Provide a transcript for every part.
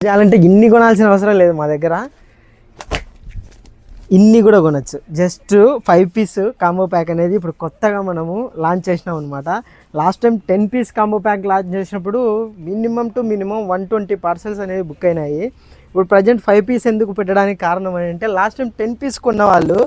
చేయాలంటే ఇన్ని కొనాల్సిన అవసరం లేదు మా దగ్గర, ఇన్ని కూడా కొనచ్చు. జస్ట్ 5 పీస్ కాంబో ప్యాక్ అనేది ఇప్పుడు కొత్తగా మనము లాంచ్ చేసినాం అనమాట. Last time 10 piece combo pack launch చేసినప్పుడు మినిమం టు మినిమం 120 పార్సల్స్ అనేవి బుక్ అయినాయి. ఇప్పుడు ప్రజెంట్ 5 పీస్ ఎందుకు పెట్టడానికి కారణం ఏంటంటే లాస్ట్ టైం 10 పీస్ కొన్న వాళ్ళు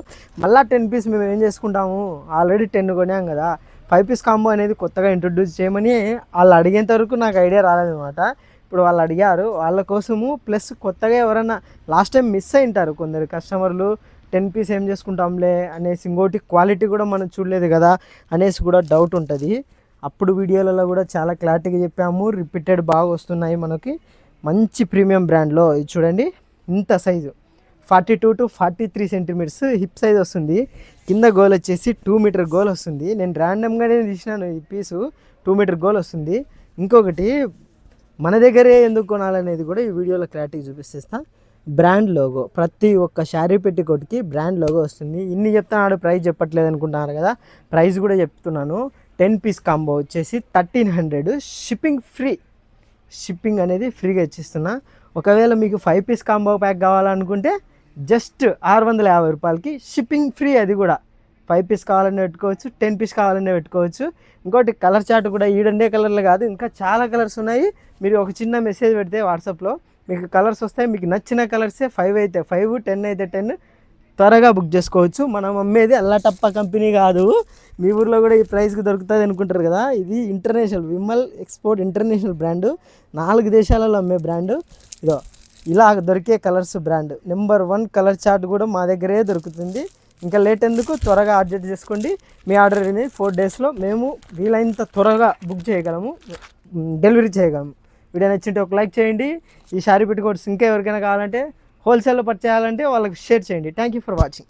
మళ్ళీ 10 పీస్ మేము ఏం చేసుకుంటాము, ఆల్రెడీ 10 కొనాం కదా, 5 పీస్ కాంబో అనేది కొత్తగా ఇంట్రొడ్యూస్ చేయమని వాళ్ళు అడిగేంత వరకు నాకు ఐడియా రాలేదన్నమాట. ఇప్పుడు వాళ్ళు అడిగారు, వాళ్ళ కోసము ప్లస్ కొత్తగా ఎవరైనా లాస్ట్ టైం మిస్ అయింటారు కొందరు కస్టమర్లు, 10 పీస్ ఏం చేసుకుంటాంలే అనేసి, ఇంకోటి క్వాలిటీ కూడా మనం చూడలేదు కదా అనేసి కూడా డౌట్ ఉంటుంది. అప్పుడు వీడియోలలో కూడా చాలా క్లారిటీగా చెప్పాము. రిపీటెడ్ బాగా వస్తున్నాయి మనకి. మంచి ప్రీమియం బ్రాండ్లో ఇది చూడండి, ఇంత size 42 to 43 centimetres hip size వస్తుంది. కింద గోల్ వచ్చేసి 2 మీటర్ గోల్ వస్తుంది. నేను ర్యాండమ్గానే తీసినాను, ఈ పీసు 2 మీటర్ గోల్ వస్తుంది. ఇంకొకటి మన దగ్గరే ఎందుకు కొనాలనేది కూడా ఈ వీడియోలో క్లారిటీ చూపిస్తా. బ్రాండ్ లోగో, ప్రతి ఒక్క శారీ పెట్టికోటికి బ్రాండ్ లోగో వస్తుంది. ఇన్ని చెప్తున్నాడు, ప్రైస్ చెప్పట్లేదు అనుకుంటున్నారు కదా, ప్రైస్ కూడా చెప్తున్నాను. 10 పీస్ కాంబో వచ్చేసి 1300, షిప్పింగ్ ఫ్రీ, షిప్పింగ్ అనేది ఫ్రీగా ఇచ్చిస్తున్నా. ఒకవేళ మీకు 5 పీస్ కాంబో ప్యాక్ కావాలనుకుంటే జస్ట్ 650 రూపాయలకి షిప్పింగ్ ఫ్రీ. అది కూడా 5 పీస్ కావాలనే పెట్టుకోవచ్చు, 10 పీస్ కావాలనే పెట్టుకోవచ్చు. ఇంకోటి కలర్ చార్ట్ కూడా ఈడండే కలర్లు కాదు, ఇంకా చాలా కలర్స్ ఉన్నాయి. మీరు ఒక చిన్న మెసేజ్ పెడితే వాట్సాప్లో మీకు కలర్స్ వస్తాయి. మీకు నచ్చిన కలర్సే 5 అయితే 5, 10 అయితే 10 త్వరగా బుక్ చేసుకోవచ్చు. మనం అమ్మేది అల్లాటప్ప కంపెనీ కాదు. మీ ఊర్లో కూడా ఈ ప్రైస్కి దొరుకుతుంది అనుకుంటారు కదా, ఇది international Vimal export international brand, 4 దేశాలలో అమ్మే బ్రాండు. ఇదో ఇలా దొరికే colours brand. Number 1 colour chart కూడా మా దగ్గరే దొరుకుతుంది. ఇంకా లేట్ ఎందుకు, త్వరగా ఆర్డర్ చేసుకోండి. మీ ఆర్డర్ అనేది 4 డేస్లో మేము వీలైనంత త్వరగా బుక్ చేయగలము, డెలివరీ చేయగలము. వీడియో నచ్చింటే ఒక లైక్ చేయండి. ఈ శారీ పెట్టుకోవచ్చు ఇంకా ఎవరికైనా కావాలంటే హోల్సేల్లో పర్చేస్ చేయాలంటే వాళ్ళకి షేర్ చేయండి. Thank you for watching.